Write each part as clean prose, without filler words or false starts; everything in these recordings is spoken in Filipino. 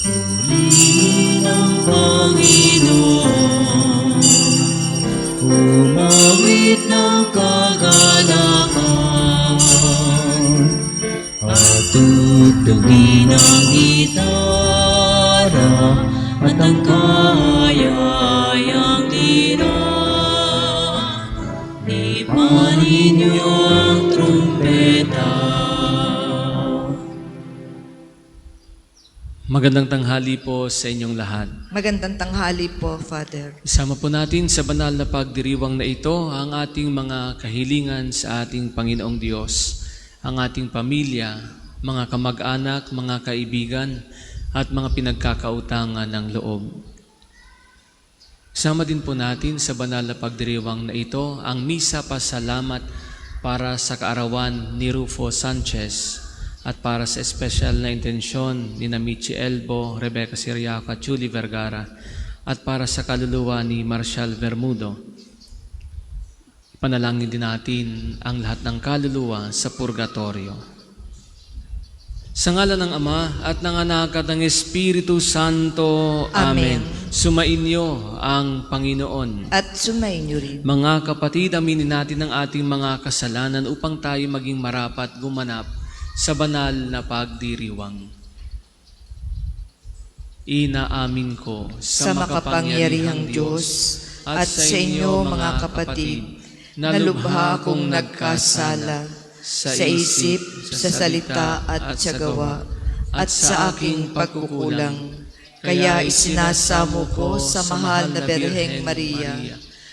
Purihin ang Panginoon, umawit ng kagalakan, at tugtugin ang gitara at ang kayayang lira. Ipanin niyo ang trumpeta. Magandang tanghali po sa inyong lahat. Magandang tanghali po, Father. Isama po natin sa banal na pagdiriwang na ito ang ating mga kahilingan sa ating Panginoong Diyos, ang ating pamilya, mga kamag-anak, mga kaibigan, at mga pinagkakautangan ng loob. Isama din po natin sa banal na pagdiriwang na ito ang Misa Pasalamat para sa kaarawan ni Rufo Sanchez, at para sa espesyal na intensyon ni Michi Elbo, Rebecca Siriaca, Julie Vergara, at para sa kaluluwa ni Marcial Bermudo. Panalangin din natin ang lahat ng kaluluwa sa purgatorio. Sa ngalan ng Ama at ng Anak at ng Espiritu Santo. Amen. Sumainyo ang Panginoon. At sumainyo rin. Mga kapatid, aminin natin ang ating mga kasalanan upang tayo maging marapat gumanap sa banal na pagdiriwang. Inaamin ko Sa makapangyarihang Diyos at sa inyo mga kapatid, na lubha akong nagkasala sa isip, sa salita at sa gawa, at sa aking pagkukulang. Kaya isinasamo ko sa mahal na Birheng Maria,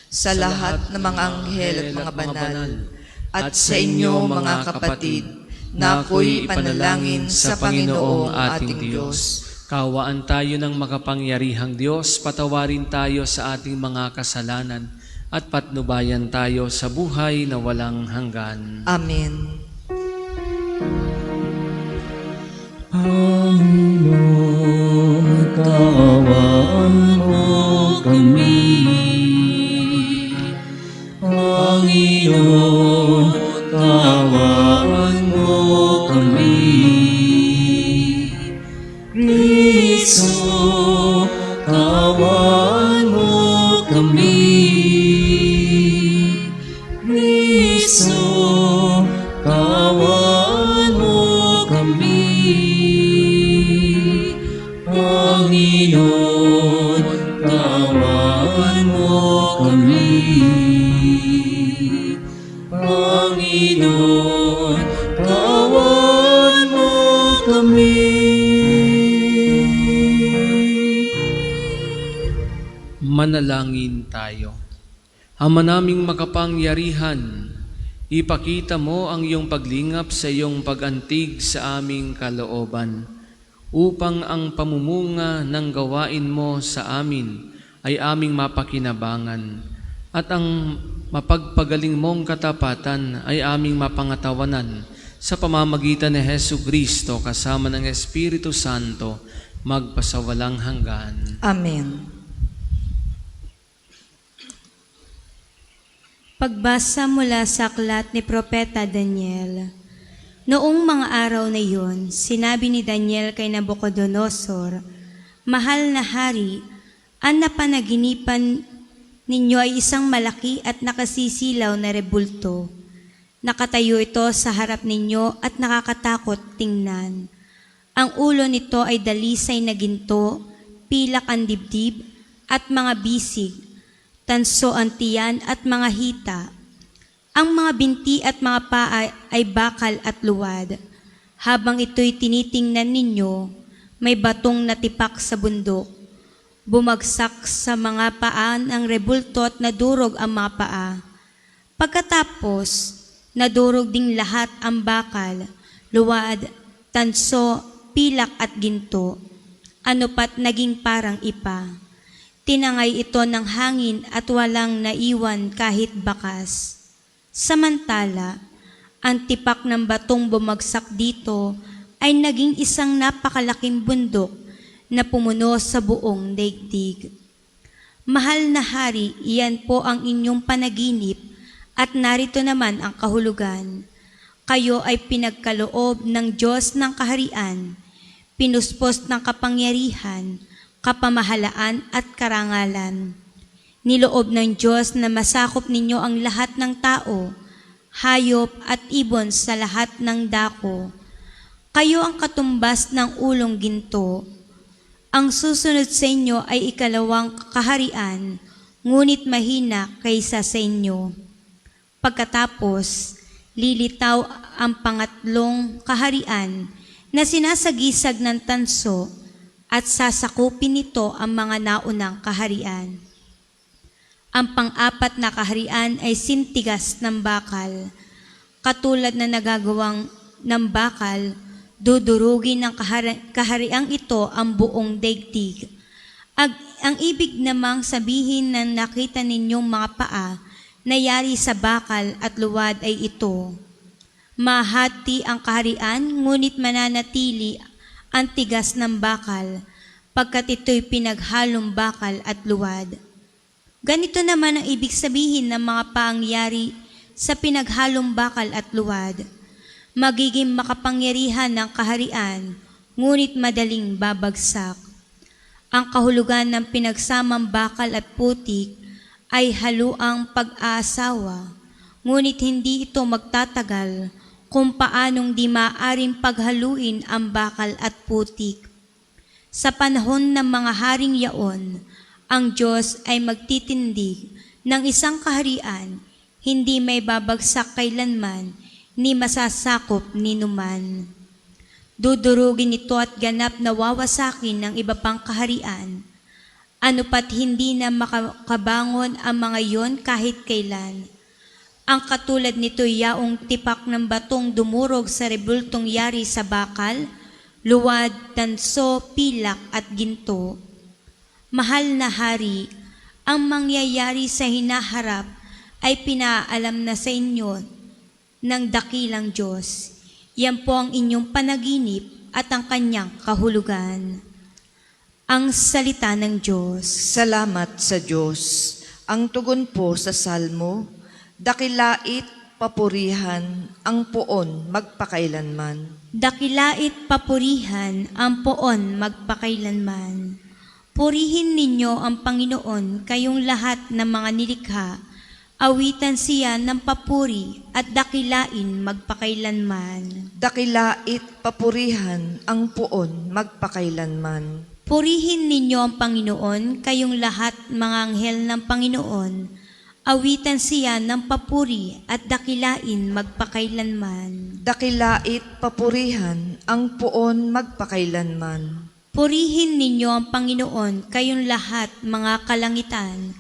sa lahat ng mga anghel at mga banal, at sa inyo mga kapatid, na ako'y panalangin sa Panginoong ating Diyos. Kawaan tayo ng makapangyarihang Diyos, patawarin tayo sa ating mga kasalanan, at patnubayan tayo sa buhay na walang hanggan. Amen. Panginoon, kaawaan mo kami. Panginoon, kaawaan mo kami. Kristo, kaawaan mo kami. Kristo, kaawaan mo kami. Panginoon, kaawaan mo kami. Panginoon, kaawaan mo kami. Manalangin tayo. Ama naming makapangyarihan, ipakita mo ang iyong paglingap sa iyong pagantig sa aming kalooban, upang ang pamumunga ng gawain mo sa amin ay aming mapakinabangan, at ang mapagpagaling mong katapatan ay aming mapangatawanan sa pamamagitan ni Jesucristo kasama ng Espiritu Santo, magpasawalang hanggan. Amen. Pagbasa mula sa aklat ni Propeta Daniel. Noong mga araw na iyon, sinabi ni Daniel kay Nabucodonosor, "Mahal na hari, ang napanaginipan ninyo ay isang malaki at nakasisilaw na rebulto. Nakatayo ito sa harap ninyo at nakakatakot tingnan. Ang ulo nito ay dalisay na ginto, pilak ang dibdib at mga bisig, tanso ang tiyan at mga hita. Ang mga binti at mga paa ay bakal at luwad. Habang ito'y tinitingnan ninyo, may batong natipak sa bundok. Bumagsak sa mga paa ng rebulto at nadurog ang mga paa. Pagkatapos, nadurog ding lahat ang bakal, luwad, tanso, pilak at ginto. Ano pat naging parang ipa. Tinangay ito ng hangin at walang naiwan kahit bakas. Samantala, ang tipak ng batong bumagsak dito ay naging isang napakalaking bundok na pumuno sa buong daigdig. Mahal na hari, iyan po ang inyong panaginip at narito naman ang kahulugan. Kayo ay pinagkaloob ng Diyos ng kaharian. pinuspos ng kapangyarihan, kapamahalaan at karangalan. Niloob ng Diyos na masakop ninyo ang lahat ng tao, hayop at ibon sa lahat ng dako. Kayo ang katumbas ng ulong ginto. Ang susunod sa inyo ay ikalawang kaharian, ngunit mahina kaysa sa inyo. Pagkatapos, lilitaw ang pangatlong kaharian na sinasagisag ng tanso at sasakupin nito ang mga naunang kaharian. Ang pang-apat na kaharian ay sintigas ng bakal. Katulad na nagagawang ng bakal, dudurugin ng kahariang ito ang buong daigdig. Ang ibig namang sabihin ng nakita ninyong mga paa na yari sa bakal at luwad ay ito. Mahati ang kaharian, ngunit mananatili ang tigas ng bakal, pagkat ito'y pinaghalong bakal at luwad. Ganito naman ang ibig sabihin ng mga pangyari sa pinaghalong bakal at luwad. Magiging makapangyarihan ng kaharian, ngunit madaling babagsak. Ang kahulugan ng pinagsamang bakal at putik ay haluang pag-aasawa, ngunit hindi ito magtatagal kung paanong di maaring paghaluin ang bakal at putik. Sa panahon ng mga haring yaon, ang Diyos ay magtitindig ng isang kaharian, hindi may babagsak kailanman, ni masasakop ni numan. Dudurugin ito at ganap na wawasakin ng iba pang kaharian. Ano pat hindi na makabangon ang mga yon kahit kailan. Ang katulad nito yaong tipak ng batong dumurog sa rebultong yari sa bakal, luwad, tanso, pilak at ginto. Mahal na hari, ang mangyayari sa hinaharap ay pinaalam na sa inyo ng dakilang Diyos. Yan po ang inyong panaginip at ang kanyang kahulugan. Ang salita ng Diyos. Salamat sa Diyos. Ang tugon po sa salmo, dakilait papurihan ang poon magpakailanman. Dakilait papurihan ang poon magpakailanman. Purihin ninyo ang Panginoon kayong lahat ng mga nilikha. Awitan siya ng papuri at dakilain magpakailanman. Dakilait papurihan ang poon magpakailanman. Purihin ninyo ang Panginoon kayong lahat mga anghel ng Panginoon. Awitan siya ng papuri at dakilain magpakailanman. Dakilait papurihan ang poon magpakailanman. Purihin ninyo ang Panginoon kayong lahat mga kalangitan.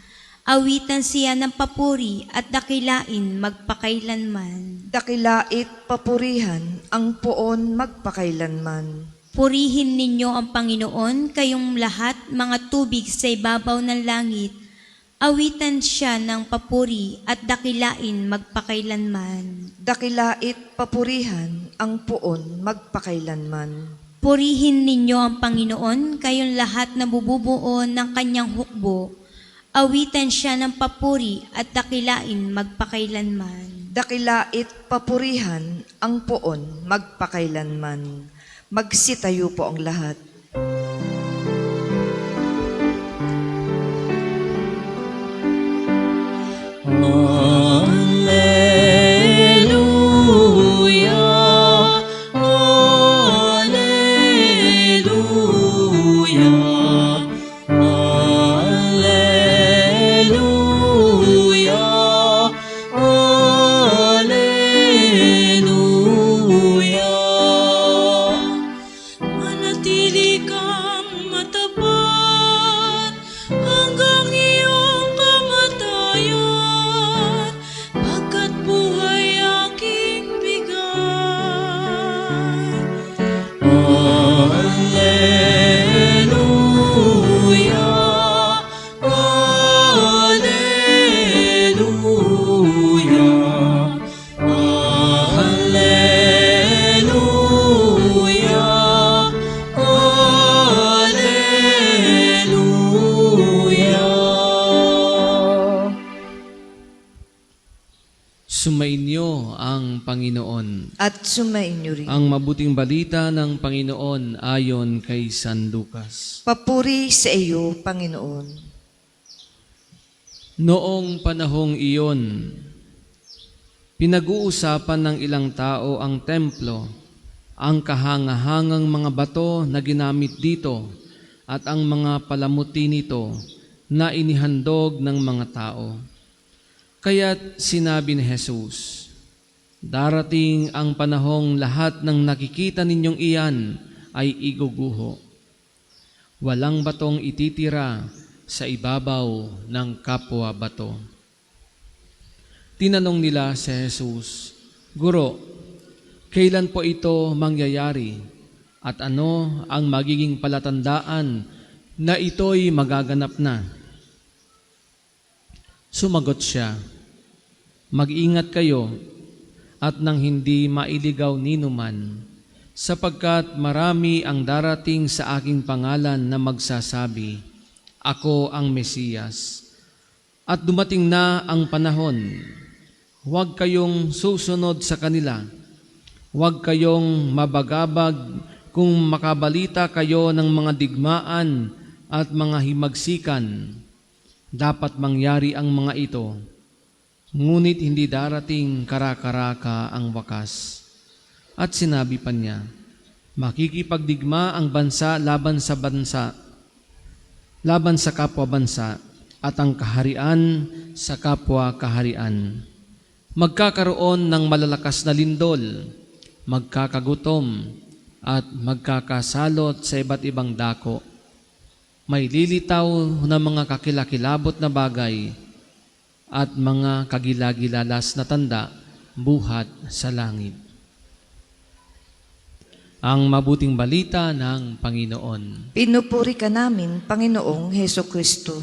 Awitan siya ng papuri at dakilain magpakailanman. Dakilait papurihan ang poon magpakailanman. Purihin ninyo ang Panginoon kayong lahat mga tubig sa ibabaw ng langit. Awitan siya ng papuri at dakilain magpakailanman. Dakilait papurihan ang poon magpakailanman. Purihin ninyo ang Panginoon kayong lahat na bububuo ng kanyang hukbo. Awitan siya ng papuri at dakilain magpakailanman. Dakilait papurihan ang poon magpakailanman. Magsitayo po ang lahat. Alleluia, Alleluia, Alleluia, Alleluia. Manatili Sumainyo ang Panginoon. At sumainyo rin. Ang mabuting balita ng Panginoon ayon kay San Lucas. Papuri sa iyo, Panginoon. Noong panahong iyon, pinag-uusapan ng ilang tao ang templo, ang kahangahangang mga bato na ginamit dito at ang mga palamuti nito na inihandog ng mga tao. Kaya't sinabi ni Jesus, darating ang panahong lahat ng nakikita ninyong iyan ay iguguho. Walang batong ititira sa ibabaw ng kapwa bato. Tinanong nila si Jesus, Guro, kailan po ito mangyayari at ano ang magiging palatandaan na ito'y magaganap na? Sumagot siya, mag-ingat kayo at nang hindi mailigaw ninuman, sapagkat marami ang darating sa aking pangalan na magsasabi, Ako ang Mesiyas. At dumating na ang panahon, huwag kayong susunod sa kanila, huwag kayong mabagabag kung makabalita kayo ng mga digmaan at mga himagsikan. Dapat mangyari ang mga ito, ngunit hindi darating kara-karaka ang wakas. At sinabi pa niya, makikipagdigma ang bansa, laban sa kapwa bansa, at ang kaharian sa kapwa kaharian. Magkakaroon ng malalakas na lindol, magkakagutom, at magkakasalot sa iba't ibang dako. May lilitaw na mga kakilakilabot na bagay at mga kagilagilalas na tanda buhat sa langit. Ang mabuting balita ng Panginoon. Pinupuri ka namin, Panginoong Heso Kristo.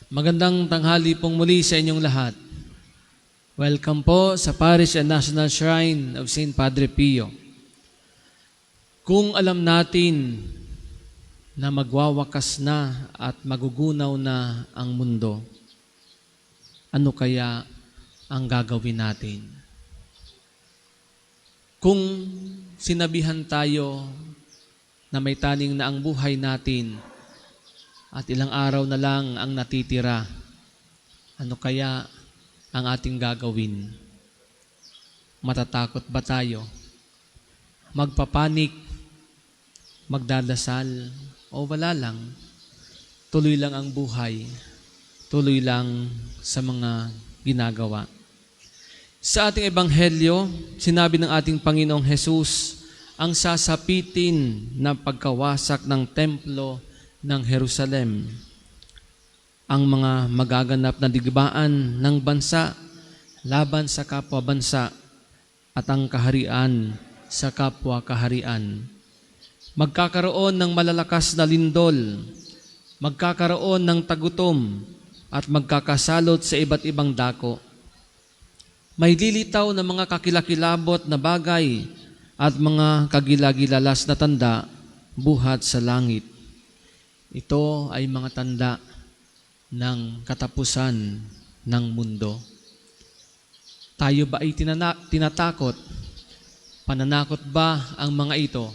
Magandang tanghali pong muli sa inyong lahat. Welcome po sa Parish and National Shrine of St. Padre Pio. Kung alam natin na magwawakas na at magugunaw na ang mundo, ano kaya ang gagawin natin? Kung sinabihan tayo na may taning na ang buhay natin at ilang araw na lang ang natitira, ano kaya ang ating gagawin? Matatakot ba tayo? Magpapanik? Magdadasal? O wala lang? Tuloy lang ang buhay. Tuloy lang sa mga ginagawa. Sa ating ebanghelyo, sinabi ng ating Panginoong Hesus ang sasapitin na pagkawasak ng templo ng Jerusalem, ang mga magaganap na digmaan ng bansa laban sa kapwa bansa at ang kaharian sa kapwa kaharian. Magkakaroon ng malalakas na lindol, magkakaroon ng tagutom at magkakasalot sa iba't ibang dako. May lilitaw na mga kakilakilabot na bagay at mga kagilagilalas na tanda buhat sa langit. Ito ay mga tanda ng katapusan ng mundo. Tayo ba ay tinatakot? Pananakot ba ang mga ito?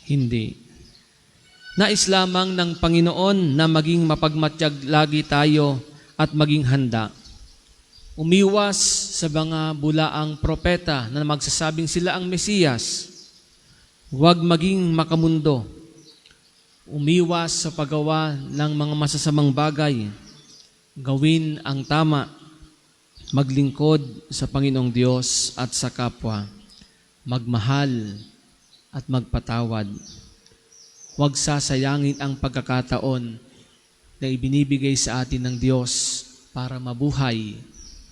Hindi. Nais lamang ng Panginoon na maging mapagmatyag lagi tayo at maging handa. Umiwas sa mga bulaang propeta na magsasabing sila ang Mesiyas. Huwag maging makamundo. Umiwas sa paggawa ng mga masasamang bagay. Gawin ang tama. Maglingkod sa Panginoong Diyos at sa kapwa. Magmahal at magpatawad. Huwag sasayangin ang pagkakataon na ibinibigay sa atin ng Diyos para mabuhay,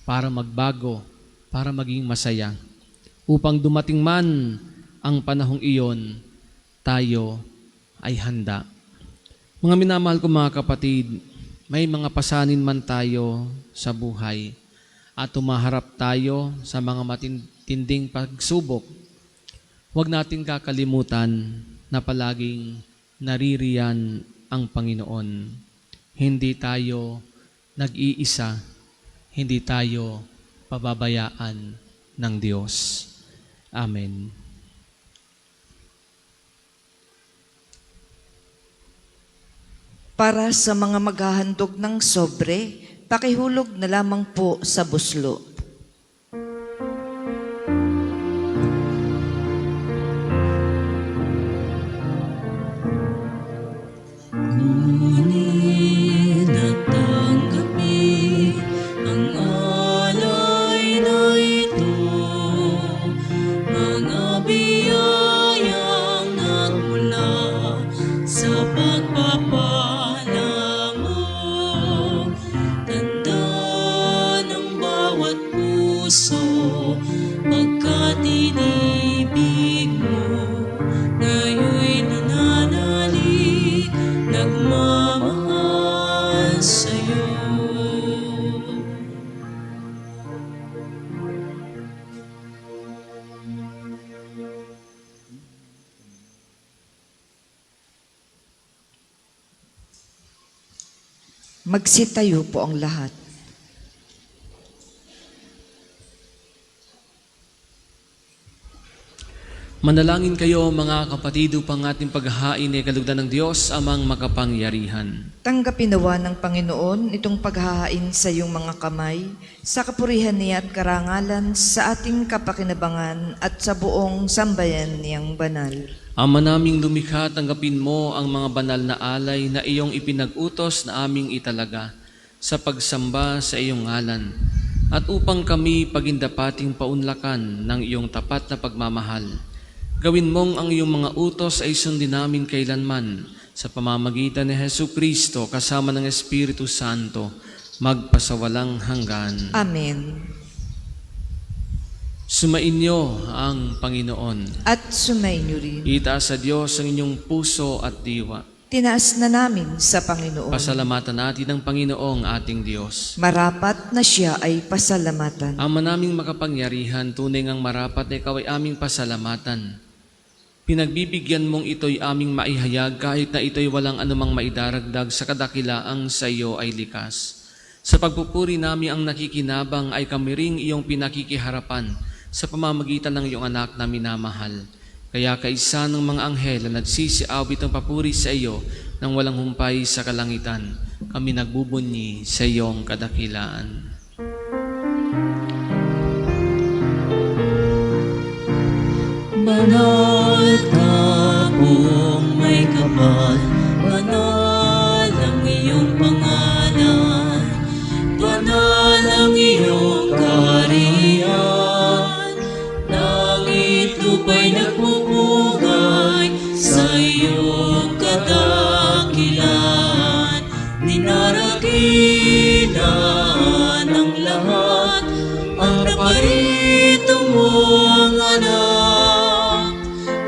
para magbago, para maging masaya. Upang dumating man ang panahong iyon, tayo ay handa. Mga minamahal ko mga kapatid, may mga pasanin man tayo sa buhay at tumaharap tayo sa mga matinding pagsubok. Huwag natin kakalimutan na palaging naririyan ang Panginoon. Hindi tayo nag-iisa hindi tayo pababayaan ng Diyos. Amen. Para sa mga maghahandog ng sobre, pakihulog na lamang po sa buslo. Ngunit natanggapin ang alay na ito, mga biyayang nagmula sa pagpapala mo. Tanda ng bawat puso, pagkat inibig mo, ngayon'y nananalig, nagmamahal sa'yo. Magsitayo po ang lahat. Manalangin kayo mga kapatid upang ating paghahain ay kalugdan ng Diyos amang makapangyarihan. Tanggapin nawa ng Panginoon itong paghahain sa iyong mga kamay, sa kapurihan niya at karangalan, sa ating kapakinabangan at sa buong sambayan niyang banal. Ama naming lumikha, tanggapin mo ang mga banal na alay na iyong ipinag-utos na aming italaga sa pagsamba sa iyong ngalan, at upang kami pagindapating paunlakan ng iyong tapat na pagmamahal. Gawin mong ang iyong mga utos ay sundin namin kailanman sa pamamagitan ni Jesucristo kasama ng Espiritu Santo, magpasawalang hanggan. Amen. Sumainyo ang Panginoon. At sumainyo rin. Itaas sa Diyos ang inyong puso at diwa. Tinaas na namin sa Panginoon. Pasalamatan natin ang Panginoong ating Diyos. Marapat na siya ay pasalamatan. Ama naming makapangyarihan, tunay ngang marapat na ikaw ay aming pasalamatan. Pinagbibigyan mong ito'y aming maihayag kahit na ito'y walang anumang maidaragdag sa kadakilaang sa iyo ay likas. Sa pagpupuri namin ang nakikinabang ay kami ring iyong pinakikiharapan sa pamamagitan ng iyong anak na minamahal. Kaya kaisa ng mga anghel na nagsisiawit ng papuri sa iyo nang walang humpay sa kalangitan, kami nagbubunyi sa iyong kadakilaan. Banal ka pong may kapal, banal ang iyong pangalan, banal ang iyong kaharian. Langit lupa'y nagpupugay sa iyong kadakilaan. Dinarakilan ng lahat ang naparito mong anak,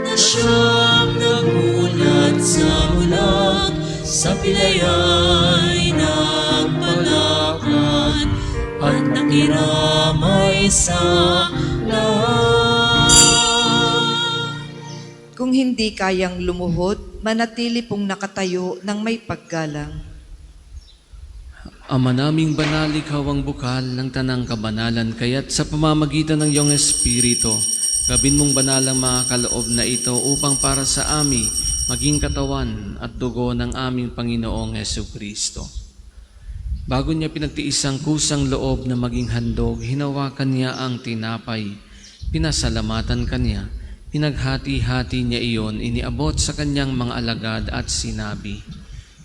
na siyang nagulat sa bulag, sa pilaya'y nagpalakad, at nakiramay sa lahat. Kung hindi kayang lumuhod, manatili pong nakatayo ng may paggalang. Ama naming banal, ikaw ang bukal ng tanang kabanalan, kaya't sa pamamagitan ng iyong Espiritu, gawin mong banal ang mga kaloob na ito upang para sa amin maging katawan at dugo ng aming Panginoong Jesucristo. Bago niya pinagtiis ang kusang loob na maging handog, hinawakan niya ang tinapay, pinasalamatan kanya, pinaghati-hati niya iyon, iniabot sa kanyang mga alagad at sinabi,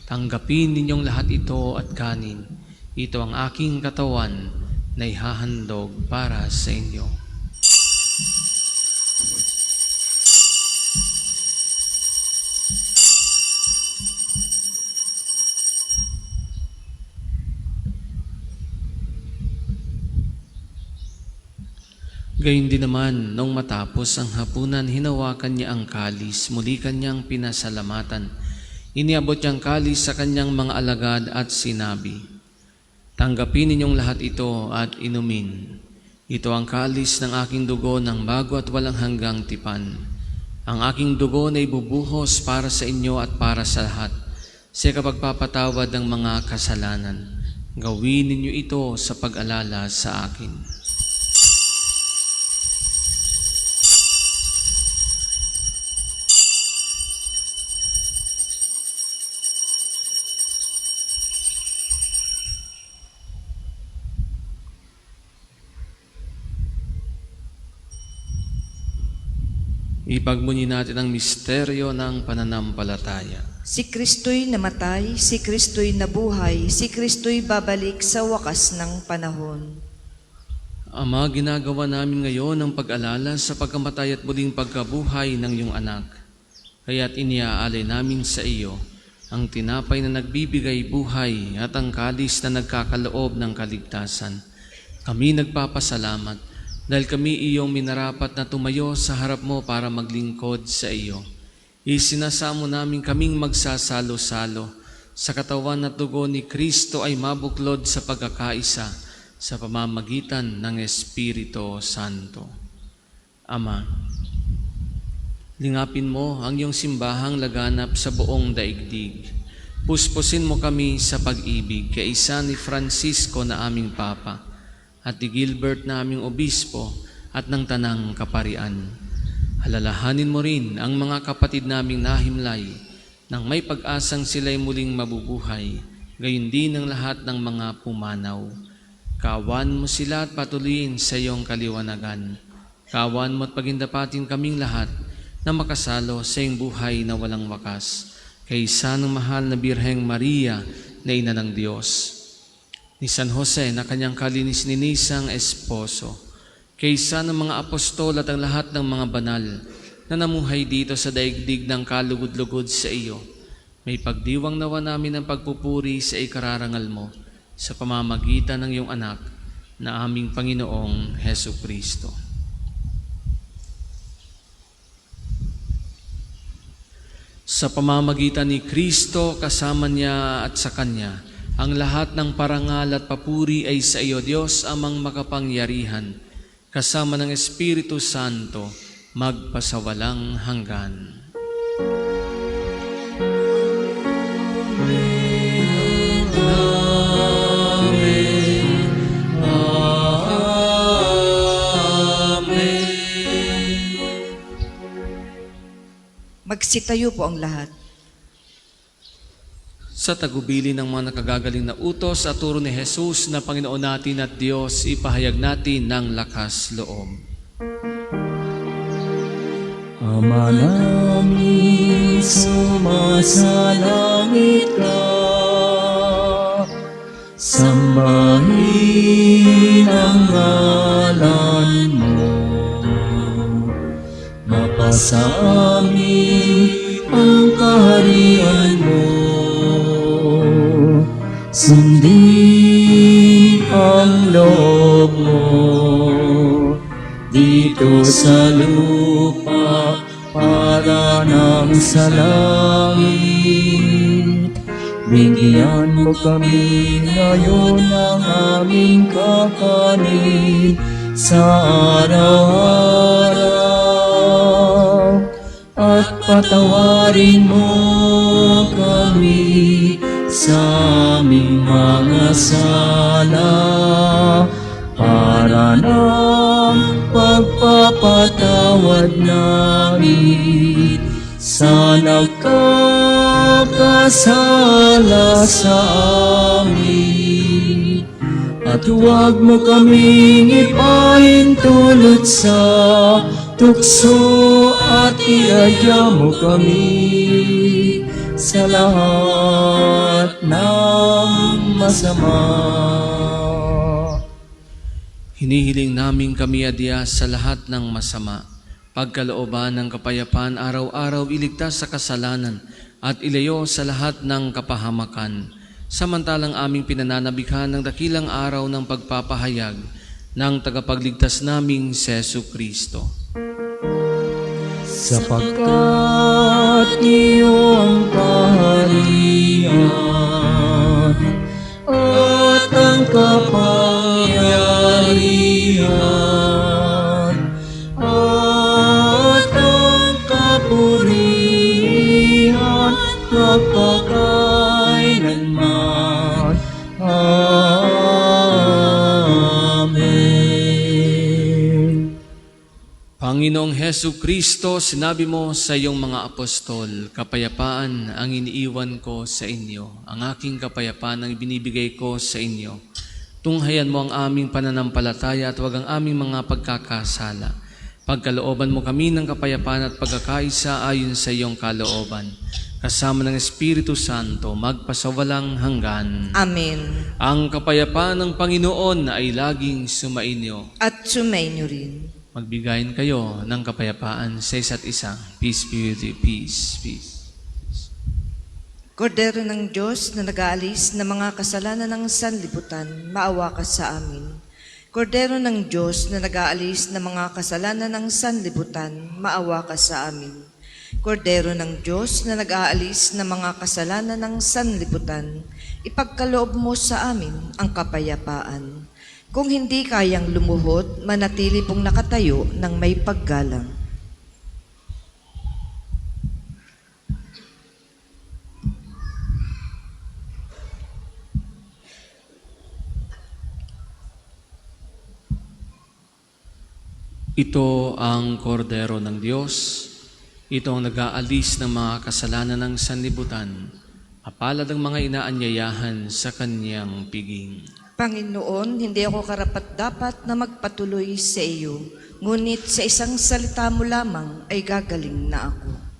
"Tanggapin ninyong lahat ito at kanin. Ito ang aking katawan na ihahandog para sa inyo." Gayun din naman, nung matapos ang hapunan, hinawakan niya ang kalis, muli kanyang pinasalamatan. Iniabot niyang kalis sa kanyang mga alagad at sinabi, "Tanggapin ninyong lahat ito at inumin. Ito ang kalis ng aking dugo ng bago at walang hanggang tipan. Ang aking dugo na ibubuhos para sa inyo at para sa lahat, sa kapagpapatawad ng mga kasalanan. Gawin ninyo ito sa pag-alala sa akin. Ipagmuni natin ang misteryo ng pananampalataya. Si Kristo'y namatay, si Kristo'y nabuhay, si Kristo'y babalik sa wakas ng panahon. Ama, ginagawa namin ngayon ang pag-alala sa pagkamatay at muling pagkabuhay ng iyong anak. Kaya't iniaalay namin sa iyo ang tinapay na nagbibigay buhay at ang kalis na nagkakaloob ng kaligtasan. Kami nagpapasalamat dahil kami iyong minarapat na tumayo sa harap mo para maglingkod sa iyo. Isinasamo namin kaming magsasalo-salo sa katawan at dugo ni Kristo ay mabuklod sa pagkakaisa sa pamamagitan ng Espiritu Santo. Ama, lingapin mo ang iyong simbahang laganap sa buong daigdig. Puspusin mo kami sa pag-ibig kay isa ni Francisco na aming Papa at ni Gilbert na aming Obispo at ng Tanang Kaparian. Alalahanin mo rin ang mga kapatid naming nahimlay nang may pag-asang sila'y muling mabubuhay, gayon din ang lahat ng mga pumanaw. Kawan mo sila at patuloyin sa iyong kaliwanagan. Kawan mo at pagindapatin kaming lahat na makasalo sa iyong buhay na walang wakas. Kaysa ng mahal na Birheng Maria na Ina ng Diyos, ni San Jose na kanyang kalinis-ninisang esposo, kaysa ng mga apostol at ang lahat ng mga banal na namuhay dito sa daigdig ng kalugod-lugod sa iyo, may pagdiwang nawa namin ang pagpupuri sa ikararangal mo sa pamamagitan ng iyong anak na aming Panginoong Hesu Kristo. Sa pamamagitan ni Kristo, kasama niya at sa Kanya, ang lahat ng parangal at papuri ay sa iyo, Diyos, amang makapangyarihan, kasama ng Espiritu Santo, magpasawalang hanggan. Amen. Amen. Magsitayo po ang lahat. Sa tagubili ng mga nakagagaling na utos at turo ni Jesus na Panginoon natin at Diyos, ipahayag natin ng lakas loob. Ama namin, sumasalangit ka, sambahin ang ngalan mo, mapasa amin ang kaharian mo, sundin ang loob mo dito sa lupa para nang sa langit. Bigyan mo kami ngayon ng aming kakanin sa araw-araw, at patawarin mo kami sa aming mga sala, para ng pagpapatawad namin sa nagkakasala sa amin. At huwag mo kaming ipahintulot sa tukso, at iadya mo kami sa lahat ng masama. Hinihiling namin kami adya sa lahat ng masama, pagkalooban ng kapayapaan araw-araw, iligtas sa kasalanan at ilayo sa lahat ng kapahamakan. Samantalang aming pinananabikhan ng dakilang araw ng pagpapahayag ng tagapagligtas naming si Jesu Kristo. Sapagkat iyong kaharian at ang kapangyarihan at ang kapurihan magpakailanman. Hesu Kristo, sinabi mo sa iyong mga apostol, kapayapaan ang iniiwan ko sa inyo, ang aking kapayapaan ang ibinibigay ko sa inyo. Tunghayan mo ang aming pananampalataya at huwag ang aming mga pagkakasala. Pagkalooban mo kami ng kapayapaan at pagkakaisa ayon sa iyong kalooban. Kasama ng Espiritu Santo, magpasawalang hanggan. Amen. Ang kapayapaan ng Panginoon ay laging sumainyo. At sumainyo rin. Magbigayin kayo ng kapayapaan sa isa't isa. Peace be with you. Peace, peace. Kordero ng Diyos na nag-aalis ng mga kasalanan ng sanlibutan, maawa ka sa amin. Kordero ng Diyos na nag-aalis ng mga kasalanan ng sanlibutan, maawa ka sa amin. Kordero ng Diyos na nag-aalis ng mga kasalanan ng sanlibutan, ipagkaloob mo sa amin ang kapayapaan. Kung hindi kayang lumuhod, manatili pong nakatayo ng may paggalang. Ito ang kordero ng Diyos. Ito ang nag-aalis ng mga kasalanan ng sanlibutan. Mapalad ang mga inaanyayahan sa kanyang piging. Panginoon, hindi ako karapat-dapat na magpatuloy sa iyo, ngunit sa isang salita mo lamang ay gagaling na ako.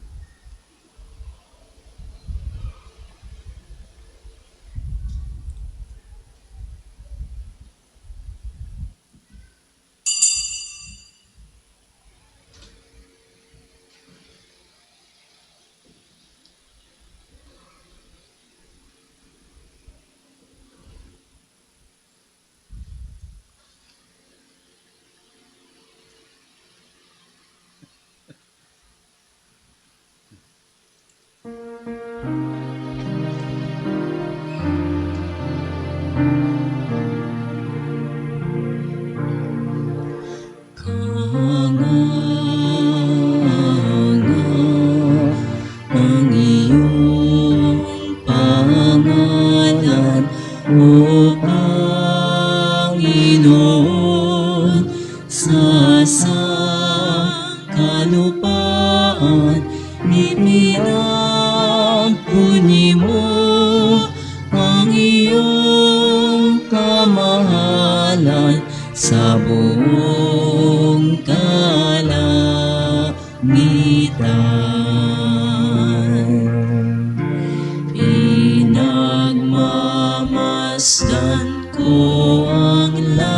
Ang iyong pangalan, O Panginoon, sa sangkalupaan ipinagpuni mo ang iyong kamahalan sa buong kalangitan. Pinagmamasdan ko ang langit,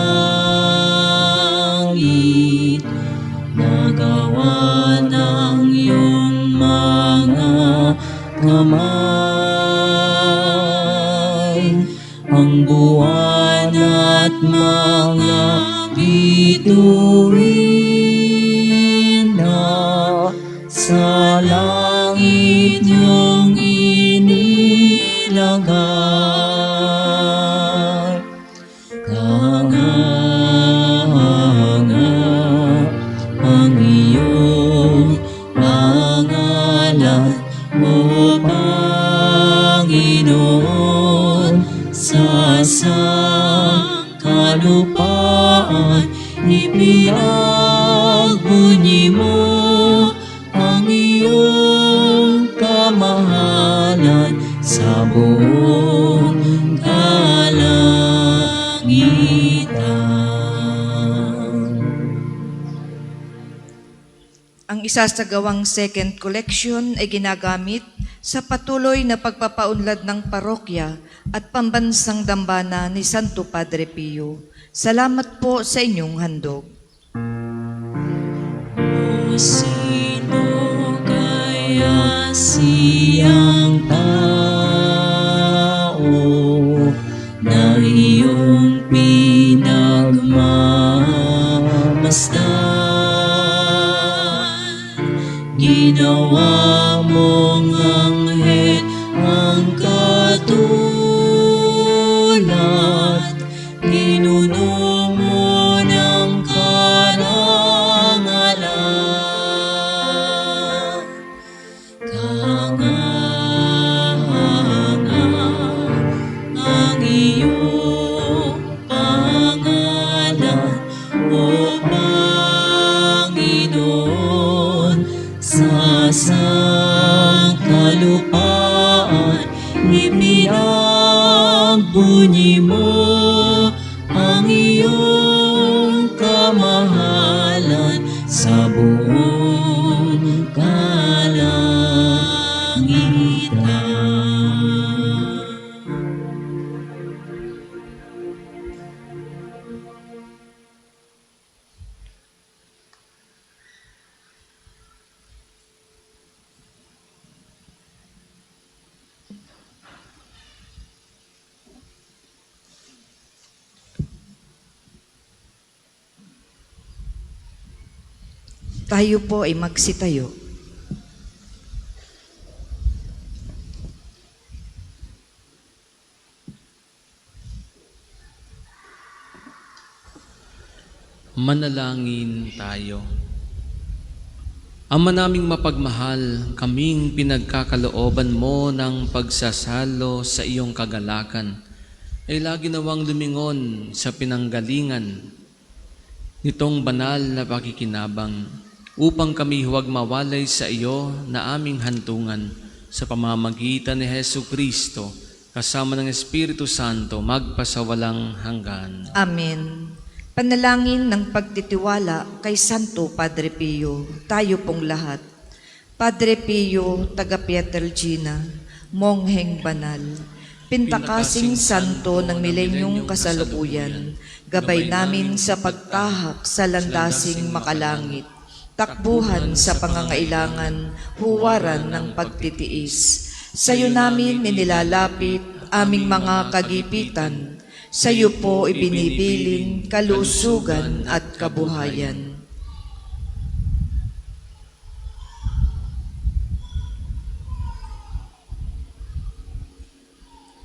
nagawa ng iyong mga kamay, ang buwan at mga bituin na sa langit niyong inilagay. Kahanga ang iyong pangalan, O Panginoon, sa sangkalupaan ipinagbunyi mo ang iyong kamahalan sa buong kalangitan. Ang isasagawang second collection ay ginagamit sa patuloy na pagpapaunlad ng parokya at pambansang dambana ni Santo Padre Pio. Salamat po sa inyong handog. O sino kaya siyang tao na iyong pinagmamasdan? Ginawa mong anghel ang katulad, pinuno mo ng karangalan. Kahanga ang iyong pangalan, O Panginoon, Ibuni mo ang iyong kamahalan sa buong kalangitan. Tayo po ay magsitayo. Manalangin tayo. Ama naming mapagmahal, kaming pinagkakalooban mo ng pagsasalo sa iyong kagalakan, ay lagi nawang lumingon sa pinanggalingan nitong banal na pakikinabang, upang kami huwag mawalay sa iyo na aming hantungan sa pamamagitan ni Hesu Kristo, kasama ng Espiritu Santo, magpasawalang hanggan. Amen. Panalangin ng pagtitiwala kay Santo Padre Pio, tayo pong lahat. Padre Pio, taga Pietrelcina, mongheng banal, pintakasing santo ng milenyong kasalukuyan, gabay namin sa pagtahak sa landasing makalangit, takbuhan sa pangangailangan, huwaran ng pagtitiis. Sa'yo namin inilalapit aming mga kagipitan, sa'yo po ibinibilin kalusugan at kabuhayan.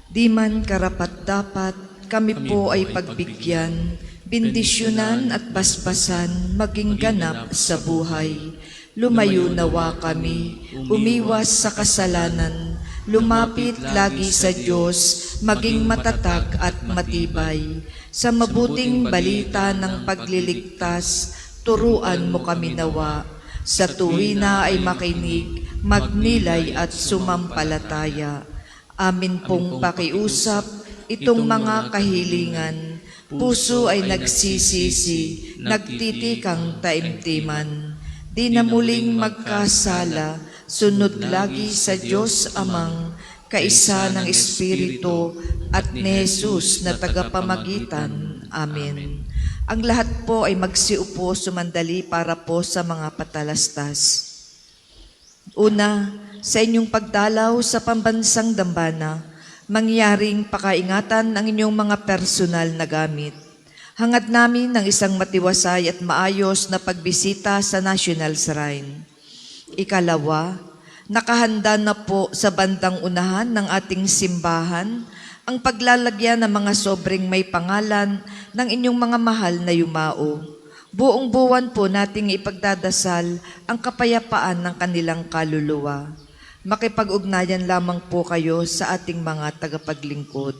Di man karapat-dapat, kami po ay pagbigyan, bendisyonan at basbasan, maging ganap sa buhay. Lumayo nawa kami, umiwas sa kasalanan, lumapit lagi sa Diyos, maging matatag at matibay. Sa mabuting balita ng pagliligtas, turuan mo kami nawa. Sa tuwina ay makinig, magnilay at sumampalataya. Amin pong pakiusap itong mga kahilingan. Puso ay nagsisisi, nagtitikang taimtiman. Di na muling magkasala, sunod lagi sa Diyos Amang, kaisa ng Espiritu at ni Jesus na tagapamagitan. Amen. Ang lahat po ay magsiupo sumandali para po sa mga patalastas. Una, sa inyong pagdalaw sa pambansang dambana, mangyaring pakaingatan ang inyong mga personal na gamit. Hangad namin ng isang matiwasay at maayos na pagbisita sa National Shrine. Ikalawa, nakahanda na po sa bandang unahan ng ating simbahan ang paglalagyan ng mga sobreng may pangalan ng inyong mga mahal na yumao. Buong buwan po nating ipagdadasal ang kapayapaan ng kanilang kaluluwa. Makipag-ugnayan lamang po kayo sa ating mga tagapaglingkod.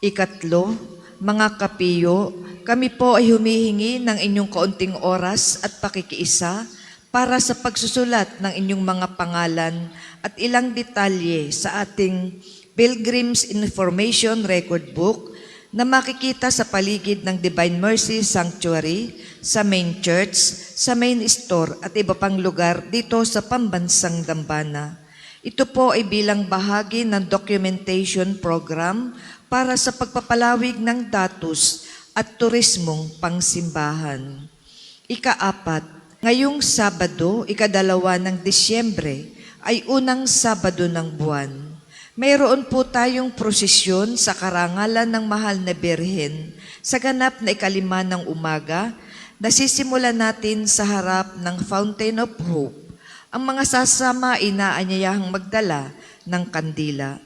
Ikatlo, mga kapiyo, kami po ay humihingi ng inyong kaunting oras at pakikiisa para sa pagsusulat ng inyong mga pangalan at ilang detalye sa ating Pilgrim's Information Record Book na makikita sa paligid ng Divine Mercy Sanctuary, sa main church, sa main store at iba pang lugar dito sa pambansang dambana. Ito po ay bilang bahagi ng documentation program para sa pagpapalawig ng datos at turismong pangsimbahan. Ika-apat, ngayong Sabado, ika-2 ng Disyembre, ay unang Sabado ng buwan. Mayroon po tayong prosesyon sa karangalan ng Mahal na Birhen sa ganap na 5 ng umaga. Nasisimulan natin sa harap ng Fountain of Hope. Ang mga sasama ay inaanyayahang magdala ng kandila.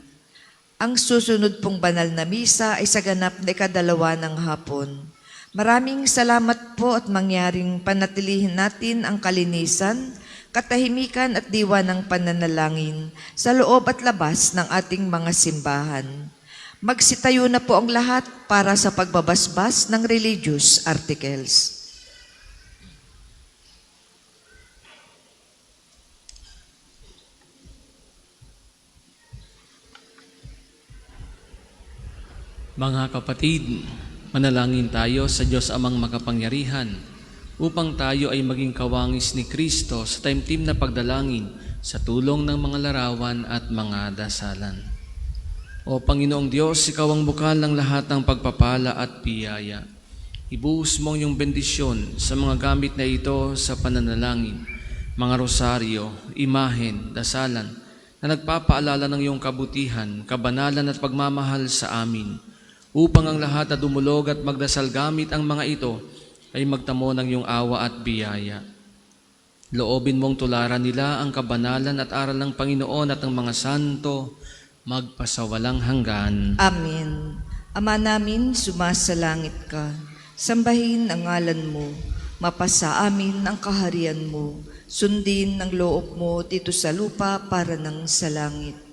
Ang susunod pong banal na misa ay sa ganap na 2 ng hapon. Maraming salamat po at mangyaring panatilihin natin ang kalinisan, katahimikan at diwa ng pananalangin sa loob at labas ng ating mga simbahan. Magsitayo na po ang lahat para sa pagbabasbas ng religious articles. Mga kapatid, manalangin tayo sa Diyos Amang makapangyarihan upang tayo ay maging kawangis ni Kristo sa taimtim na pagdalangin sa tulong ng mga larawan at mga dasalan. O Panginoong Diyos, Ikaw ang bukal ng lahat ng pagpapala at biyaya. Ibuhos mo ang iyong bendisyon sa mga gamit na ito sa pananalangin, mga rosaryo, imahen, dasalan, na nagpapaalala ng iyong kabutihan, kabanalan at pagmamahal sa amin, upang ang lahat na dumulog at magdasal gamit ang mga ito ay magtamo ng iyong awa at biyaya. Loobin mong tularan nila ang kabanalan at aral ng Panginoon at ng mga santo magpasawalang hanggan. Amen. Ama namin, sumasalangit ka. Sambahin ang ngalan mo. Mapasa amin ang kaharian mo. Sundin ang loob mo dito sa lupa para ng sa langit.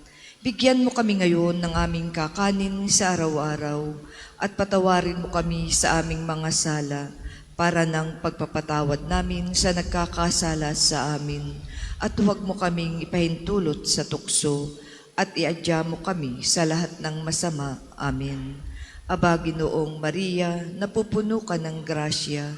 Bigyan mo kami ngayon ng aming kakanin sa araw-araw at patawarin mo kami sa aming mga sala para ng pagpapatawad namin sa nagkakasala sa amin. At huwag mo kaming ipahintulot sa tukso at iadya mo kami sa lahat ng masama. Amen. Aba, Ginoong Maria, napupuno ka ng grasya.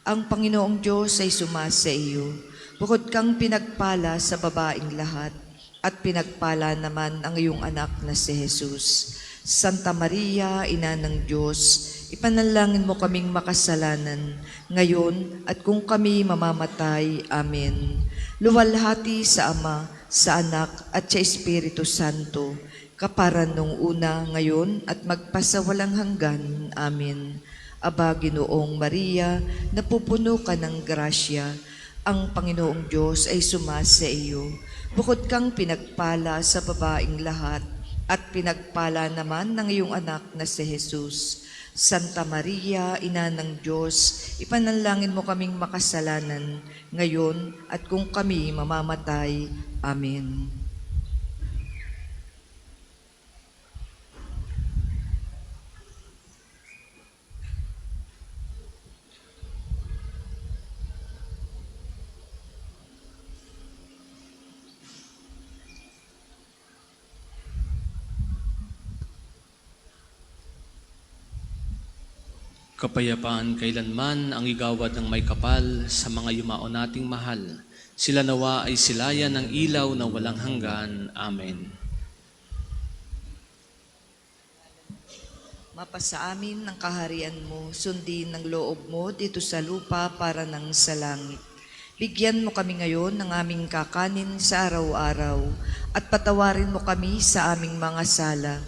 Ang Panginoong Diyos ay sumasa iyo. Bukod kang pinagpala sa babaeng lahat, at pinagpala naman ang iyong anak na si Jesus. Santa Maria, Ina ng Diyos, ipanalangin mo kaming makasalanan, ngayon at kung kami mamamatay. Amen. Luwalhati sa Ama, sa Anak, at sa Espiritu Santo, kaparan nung una, ngayon, at magpasawalang hanggan. Amen. Aba, Ginoong Maria, napupuno ka ng grasya, ang Panginoong Diyos ay sumasa iyo. Bukod kang pinagpala sa babaeng lahat, at pinagpala naman ng iyong anak na si Jesus. Santa Maria, Ina ng Diyos, ipanalangin mo kaming makasalanan, ngayon at kung kami mamamatay. Amen. Kapayapaan kailanman ang igawad ng may kapal sa mga yumao nating mahal. Sila nawa ay silayan ng ilaw na walang hanggan. Amen. Mapasa amin ang kaharian mo, sundin ang loob mo dito sa lupa para ng sa langit. Bigyan mo kami ngayon ng aming kakanin sa araw-araw at patawarin mo kami sa aming mga sala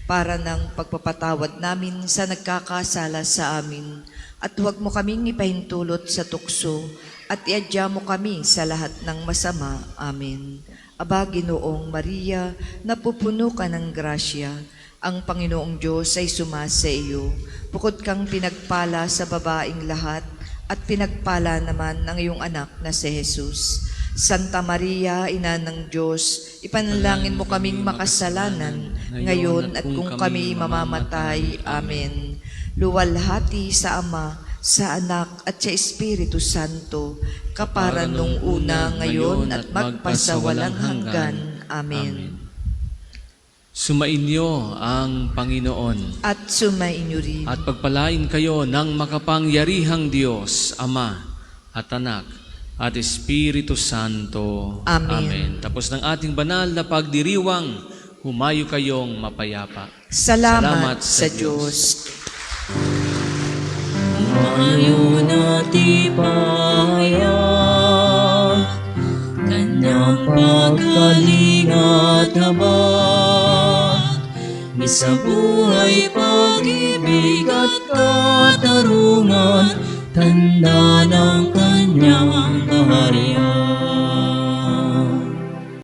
para ng pagpapatawad namin sa nagkakasala sa amin. At huwag mo kaming ipahintulot sa tukso at iadya mo kami sa lahat ng masama. Amen. Aba, Ginoong Maria, napupuno ka ng grasya. Ang Panginoong Diyos ay sumasa iyo. Bukod kang pinagpala sa babaeng lahat, at pinagpala naman ang iyong anak na si Jesus. Santa Maria, Ina ng Diyos, ipanalangin mo kaming makasalanan, ngayon at kung kami mamamatay. Amen. Luwalhati sa Ama, sa Anak, at sa Espiritu Santo, kaparan nung una, ngayon, at magpasawalang hanggan. Amen. Sumainyo ang Panginoon. At sumainyo rin. At pagpalain kayo ng makapangyarihang Diyos, Ama at Anak, at Espiritu Santo. Amen. Tapos ng ating banal na pagdiriwang, humayo kayong mapayapa. Salamat sa Diyos. Humayo natin pahayak, Kanyang pagkaling at habag, sa buhay, pag-ibig at katarungan, tanda ng